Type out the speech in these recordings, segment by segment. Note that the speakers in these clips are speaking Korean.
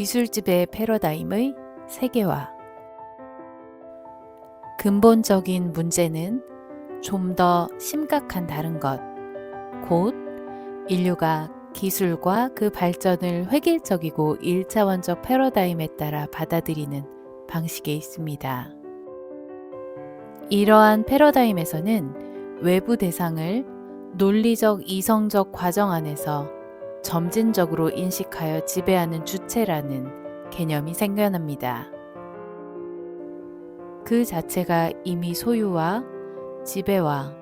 기술집의 패러다임의 세계화. 근본적인 문제는 좀 더 심각한 다른 것, 곧 인류가 기술과 그 발전을 획일적이고 일차원적 패러다임에 따라 받아들이는 방식에 있습니다. 이러한 패러다임에서는 외부 대상을 논리적 이성적 과정 안에서 점진적으로 인식하여 지배하는 주체라는 개념이 생겨납니다. 그 자체가 이미 소유와 지배와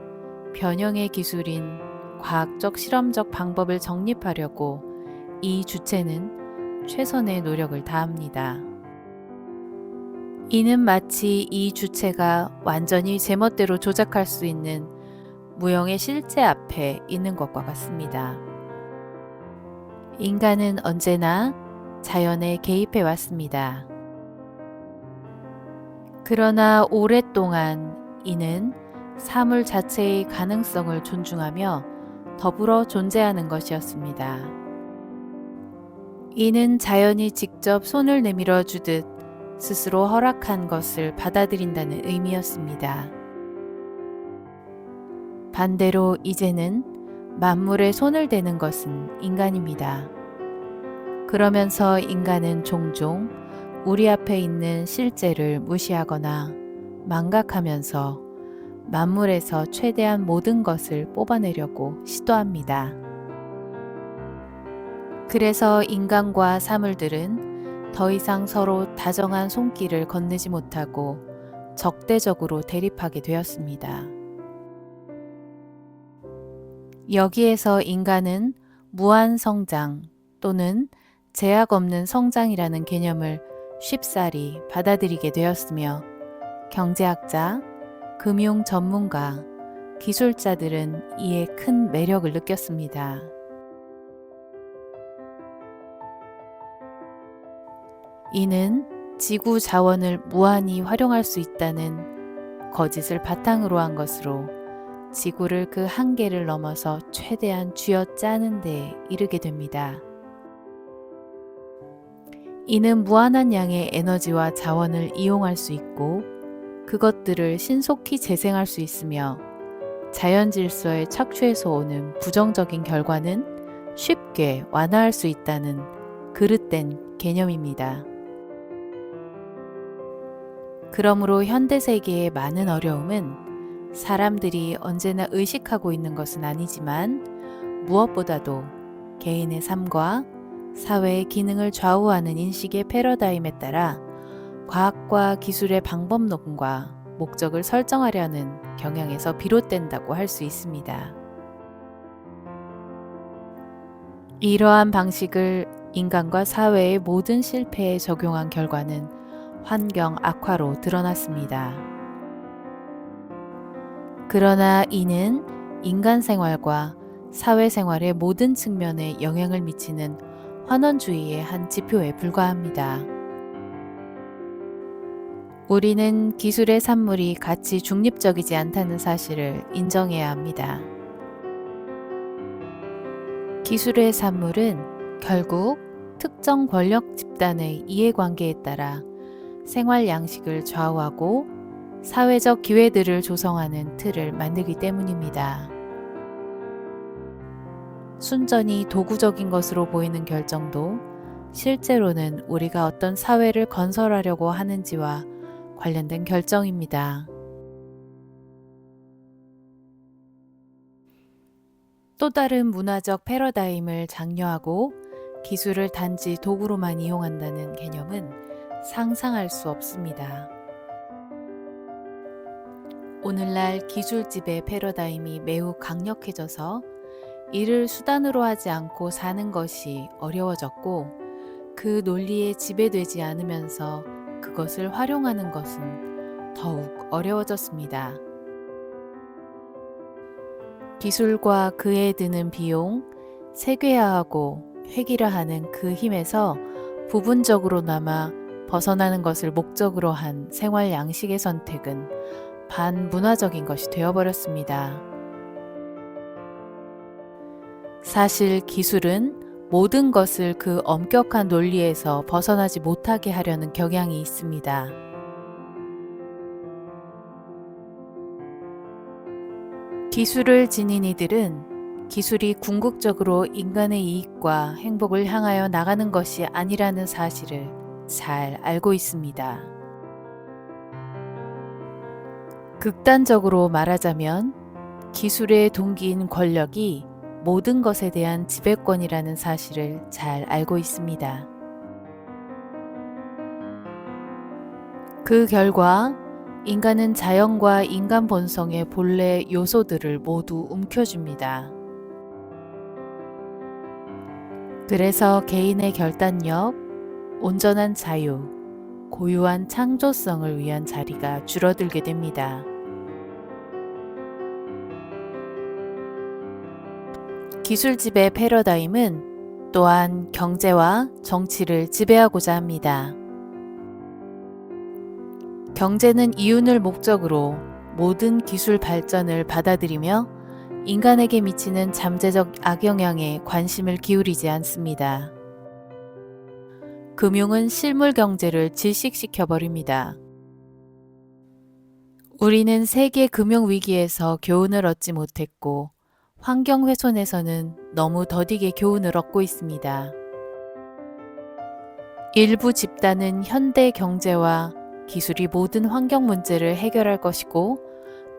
변형의 기술인 과학적 실험적 방법을 정립하려고 이 주체는 최선의 노력을 다합니다. 이는 마치 이 주체가 완전히 제멋대로 조작할 수 있는 무형의 실제 앞에 있는 것과 같습니다. 인간은 언제나 자연에 개입해 왔습니다. 그러나 오랫동안 이는 사물 자체의 가능성을 존중하며 더불어 존재하는 것이었습니다. 이는 자연이 직접 손을 내밀어 주듯 스스로 허락한 것을 받아들인다는 의미였습니다. 반대로 이제는 만물에 손을 대는 것은 인간입니다. 그러면서 인간은 종종 우리 앞에 있는 실제를 무시하거나 망각하면서 만물에서 최대한 모든 것을 뽑아내려고 시도합니다. 그래서 인간과 사물들은 더 이상 서로 다정한 손길을 건네지 못하고 적대적으로 대립하게 되었습니다. 여기에서 인간은 무한 성장 또는 제약 없는 성장이라는 개념을 쉽사리 받아들이게 되었으며 경제학자, 금융 전문가, 기술자들은 이에 큰 매력을 느꼈습니다. 이는 지구 자원을 무한히 활용할 수 있다는 거짓을 바탕으로 한 것으로 지구를 그 한계를 넘어서 최대한 쥐어짜는 데 이르게 됩니다. 이는 무한한 양의 에너지와 자원을 이용할 수 있고 그것들을 신속히 재생할 수 있으며 자연 질서에 착취해서 오는 부정적인 결과는 쉽게 완화할 수 있다는 그릇된 개념입니다. 그러므로 현대 세계의 많은 어려움은 사람들이 언제나 의식하고 있는 것은 아니지만 무엇보다도 개인의 삶과 사회의 기능을 좌우하는 인식의 패러다임에 따라 과학과 기술의 방법론과 목적을 설정하려는 경향에서 비롯된다고 할 수 있습니다. 이러한 방식을 인간과 사회의 모든 실패에 적용한 결과는 환경 악화로 드러났습니다. 그러나 이는 인간 생활과 사회생활의 모든 측면에 영향을 미치는 환원주의의 한 지표에 불과합니다. 우리는 기술의 산물이 가치 중립적이지 않다는 사실을 인정해야 합니다. 기술의 산물은 결국 특정 권력 집단의 이해관계에 따라 생활 양식을 좌우하고 사회적 기회들을 조성하는 틀을 만들기 때문입니다. 순전히 도구적인 것으로 보이는 결정도 실제로는 우리가 어떤 사회를 건설하려고 하는지와 관련된 결정입니다. 또 다른 문화적 패러다임을 장려하고 기술을 단지 도구로만 이용한다는 개념은 상상할 수 없습니다. 오늘날 기술집의 패러다임이 매우 강력해져서 이를 수단으로 하지 않고 사는 것이 어려워졌고 그 논리에 지배되지 않으면서 그것을 활용하는 것은 더욱 어려워졌습니다. 기술과 그에 드는 비용, 세계화하고 획일화하는 그 힘에서 부분적으로나마 벗어나는 것을 목적으로 한 생활 양식의 선택은 반문화적인 것이 되어버렸습니다. 사실 기술은 모든 것을 그 엄격한 논리에서 벗어나지 못하게 하려는 경향이 있습니다. 기술을 지닌 이들은 기술이 궁극적으로 인간의 이익과 행복을 향하여 나가는 것이 아니라는 사실을 잘 알고 있습니다. 극단적으로 말하자면 기술의 동기인 권력이 모든 것에 대한 지배권이라는 사실을 잘 알고 있습니다. 그 결과 인간은 자연과 인간 본성의 본래 요소들을 모두 움켜줍니다. 그래서 개인의 결단력, 온전한 자유, 고유한 창조성을 위한 자리가 줄어들게 됩니다. 기술지배 패러다임은 또한 경제와 정치를 지배하고자 합니다. 경제는 이윤을 목적으로 모든 기술 발전을 받아들이며 인간에게 미치는 잠재적 악영향에 관심을 기울이지 않습니다. 금융은 실물 경제를 질식시켜 버립니다. 우리는 세계 금융 위기에서 교훈을 얻지 못했고 환경 훼손에서는 너무 더디게 교훈을 얻고 있습니다. 일부 집단은 현대 경제와 기술이 모든 환경 문제를 해결할 것이고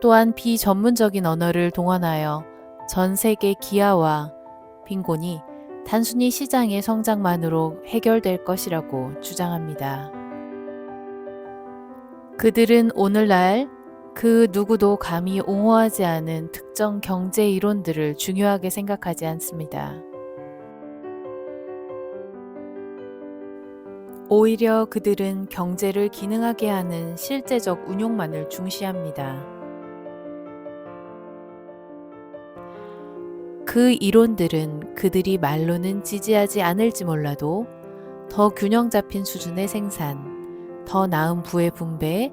또한 비전문적인 언어를 동원하여 전 세계 기아와 빈곤이 단순히 시장의 성장만으로 해결될 것이라고 주장합니다. 그들은 오늘날 그 누구도 감히 옹호하지 않은 특정 경제 이론들을 중요하게 생각하지 않습니다. 오히려 그들은 경제를 기능하게 하는 실제적 운용만을 중시합니다. 그 이론들은 그들이 말로는 지지하지 않을지 몰라도 더 균형 잡힌 수준의 생산, 더 나은 부의 분배,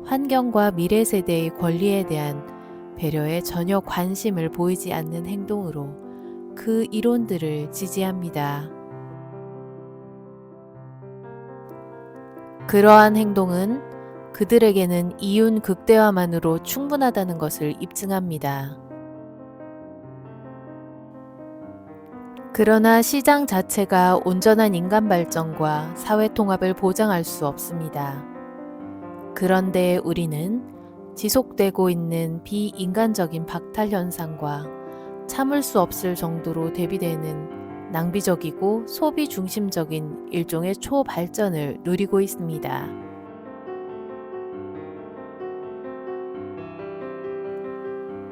환경과 미래 세대의 권리에 대한 배려에 전혀 관심을 보이지 않는 행동으로 그 이론들을 지지합니다. 그러한 행동은 그들에게는 이윤 극대화만으로 충분하다는 것을 입증합니다. 그러나 시장 자체가 온전한 인간 발전과 사회 통합을 보장할 수 없습니다. 그런데 우리는 지속되고 있는 비인간적인 박탈 현상과 참을 수 없을 정도로 대비되는 낭비적이고 소비 중심적인 일종의 초발전을 누리고 있습니다.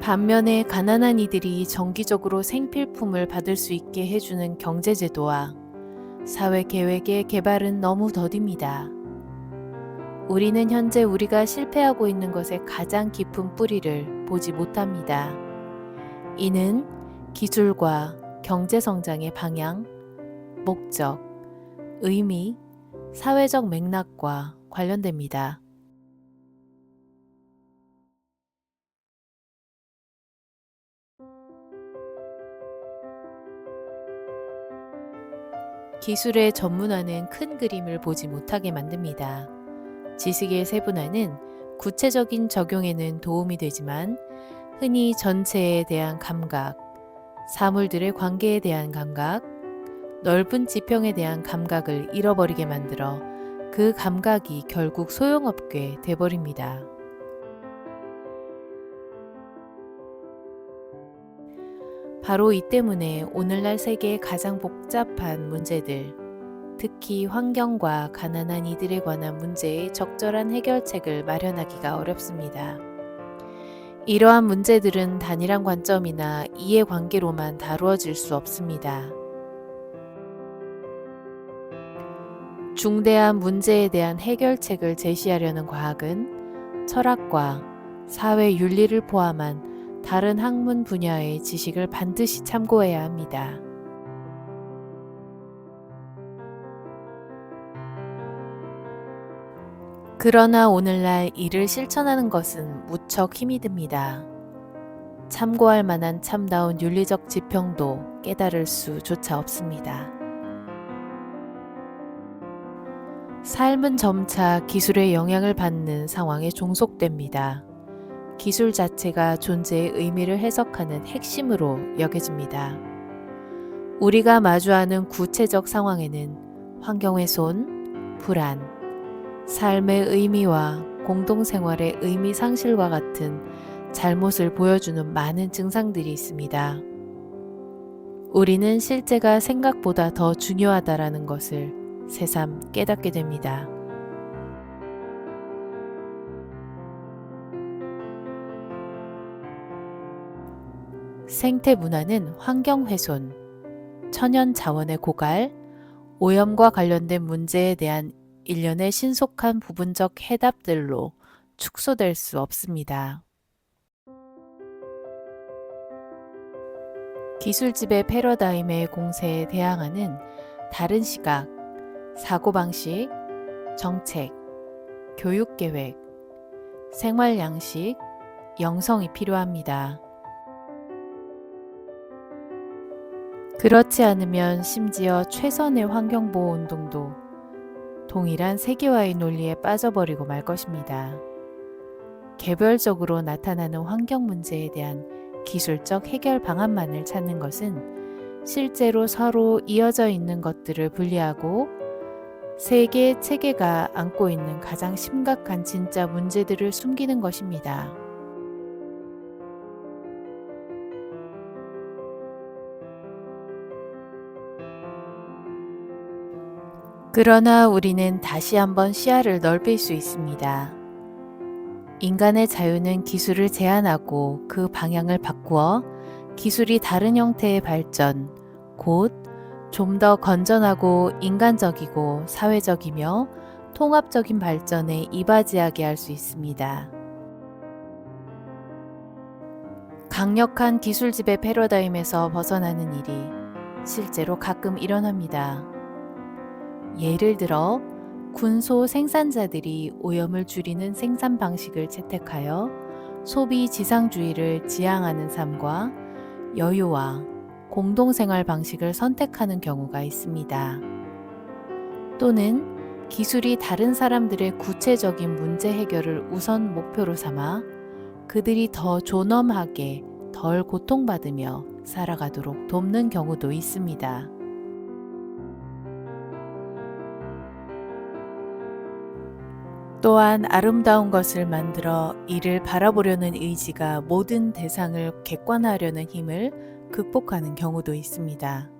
반면에 가난한 이들이 정기적으로 생필품을 받을 수 있게 해주는 경제제도와 사회계획의 개발은 너무 더딥니다. 우리는 현재 우리가 실패하고 있는 것의 가장 깊은 뿌리를 보지 못합니다. 이는 기술과 경제성장의 방향, 목적, 의미, 사회적 맥락과 관련됩니다. 기술의 전문화는 큰 그림을 보지 못하게 만듭니다. 지식의 세분화는 구체적인 적용에는 도움이 되지만 흔히 전체에 대한 감각, 사물들의 관계에 대한 감각, 넓은 지평에 대한 감각을 잃어버리게 만들어 그 감각이 결국 소용없게 돼버립니다. 바로 이 때문에 오늘날 세계의 가장 복잡한 문제들, 특히 환경과 가난한 이들에 관한 문제의 적절한 해결책을 마련하기가 어렵습니다. 이러한 문제들은 단일한 관점이나 이해관계로만 다루어질 수 없습니다. 중대한 문제에 대한 해결책을 제시하려는 과학은 철학과 사회 윤리를 포함한 다른 학문 분야의 지식을 반드시 참고해야 합니다. 그러나 오늘날 이를 실천하는 것은 무척 힘이 듭니다. 참고할 만한 참다운 윤리적 지평도 깨달을 수조차 없습니다. 삶은 점차 기술의 영향을 받는 상황에 종속됩니다. 기술 자체가 존재의 의미를 해석하는 핵심으로 여겨집니다. 우리가 마주하는 구체적 상황에는 환경훼손, 불안, 삶의 의미와 공동생활의 의미 상실과 같은 잘못을 보여주는 많은 증상들이 있습니다. 우리는 실제가 생각보다 더 중요하다라는 것을 새삼 깨닫게 됩니다. 생태 문화는 환경훼손, 천연 자원의 고갈, 오염과 관련된 문제에 대한 일련의 신속한 부분적 해답들로 축소될 수 없습니다. 기술집의 패러다임의 공세에 대항하는 다른 시각, 사고방식, 정책, 교육계획, 생활 양식, 영성이 필요합니다. 그렇지 않으면 심지어 최선의 환경보호 운동도 동일한 세계화의 논리에 빠져버리고 말 것입니다. 개별적으로 나타나는 환경 문제에 대한 기술적 해결 방안만을 찾는 것은 실제로 서로 이어져 있는 것들을 분리하고 세계 체계가 안고 있는 가장 심각한 진짜 문제들을 숨기는 것입니다. 그러나 우리는 다시 한번 시야를 넓힐 수 있습니다. 인간의 자유는 기술을 제한하고 그 방향을 바꾸어 기술이 다른 형태의 발전, 곧 좀 더 건전하고 인간적이고 사회적이며 통합적인 발전에 이바지하게 할 수 있습니다. 강력한 기술집의 패러다임에서 벗어나는 일이 실제로 가끔 일어납니다. 예를 들어 군소 생산자들이 오염을 줄이는 생산 방식을 채택하여 소비 지상주의를 지향하는 삶과 여유와 공동생활 방식을 선택하는 경우가 있습니다. 또는 기술이 다른 사람들의 구체적인 문제 해결을 우선 목표로 삼아 그들이 더 존엄하게 덜 고통받으며 살아가도록 돕는 경우도 있습니다. 또한 아름다운 것을 만들어 이를 바라보려는 의지가 모든 대상을 객관화하려는 힘을 극복하는 경우도 있습니다.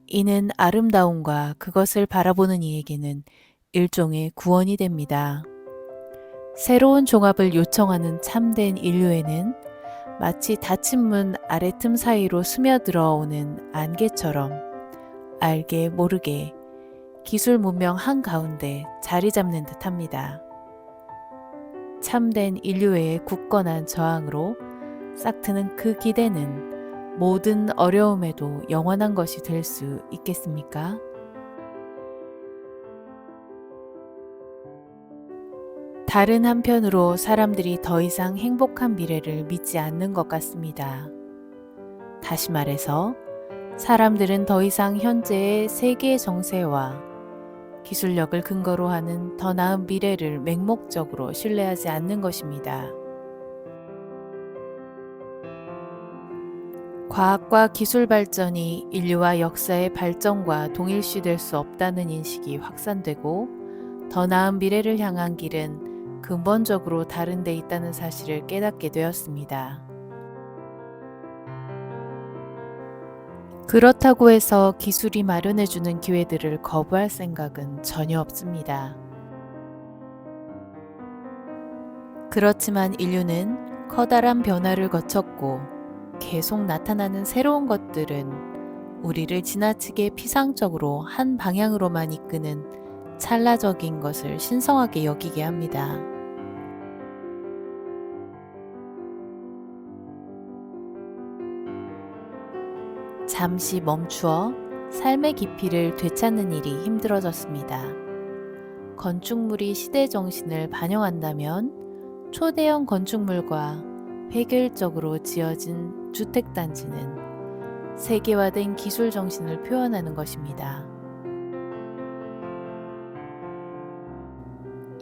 이는 아름다움과 그것을 바라보는 이에게는 일종의 구원이 됩니다. 새로운 종합을 요청하는 참된 인류에는 마치 닫힌 문 아래틈 사이로 스며들어오는 안개처럼 알게 모르게 기술 문명 한가운데 자리 잡는 듯합니다. 참된 인류의 굳건한 저항으로 싹트는 그 기대는 모든 어려움에도 영원한 것이 될 수 있겠습니까? 다른 한편으로 사람들이 더 이상 행복한 미래를 믿지 않는 것 같습니다. 다시 말해서 사람들은 더 이상 현재의 세계 정세와 기술력을 근거로 하는 더 나은 미래를 맹목적으로 신뢰하지 않는 것입니다. 과학과 기술 발전이 인류와 역사의 발전과 동일시될 수 없다는 인식이 확산되고 더 나은 미래를 향한 길은 근본적으로 다른 데 있다는 사실을 깨닫게 되었습니다. 그렇다고 해서 기술이 마련해주는 기회들을 거부할 생각은 전혀 없습니다. 그렇지만 인류는 커다란 변화를 거쳤고 계속 나타나는 새로운 것들은 우리를 지나치게 피상적으로 한 방향으로만 이끄는 찰나적인 것을 신성하게 여기게 합니다. 잠시 멈추어 삶의 깊이를 되찾는 일이 힘들어졌습니다. 건축물이 시대 정신을 반영한다면 초대형 건축물과 획일적으로 지어진 주택단지는 세계화된 기술 정신을 표현하는 것입니다.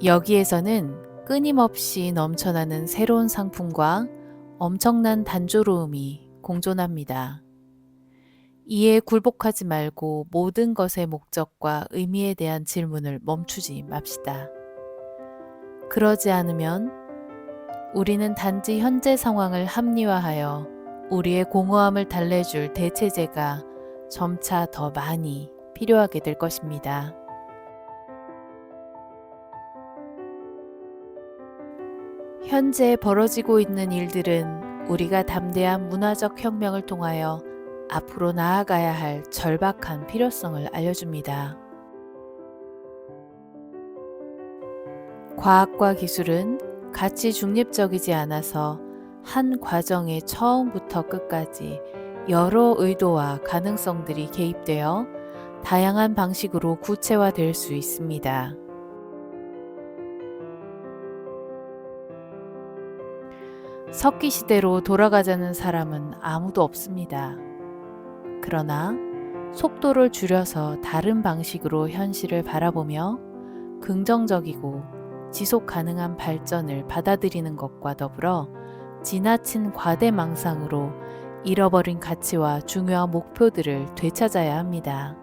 여기에서는 끊임없이 넘쳐나는 새로운 상품과 엄청난 단조로움이 공존합니다. 이에 굴복하지 말고 모든 것의 목적과 의미에 대한 질문을 멈추지 맙시다. 그러지 않으면 우리는 단지 현재 상황을 합리화하여 우리의 공허함을 달래줄 대체제가 점차 더 많이 필요하게 될 것입니다. 현재 벌어지고 있는 일들은 우리가 담대한 문화적 혁명을 통하여 앞으로 나아가야 할 절박한 필요성을 알려줍니다. 과학과 기술은 가치 중립적이지 않아서 한 과정의 처음부터 끝까지 여러 의도와 가능성들이 개입되어 다양한 방식으로 구체화될 수 있습니다. 석기 시대로 돌아가자는 사람은 아무도 없습니다. 그러나 속도를 줄여서 다른 방식으로 현실을 바라보며 긍정적이고 지속 가능한 발전을 받아들이는 것과 더불어 지나친 과대망상으로 잃어버린 가치와 중요한 목표들을 되찾아야 합니다.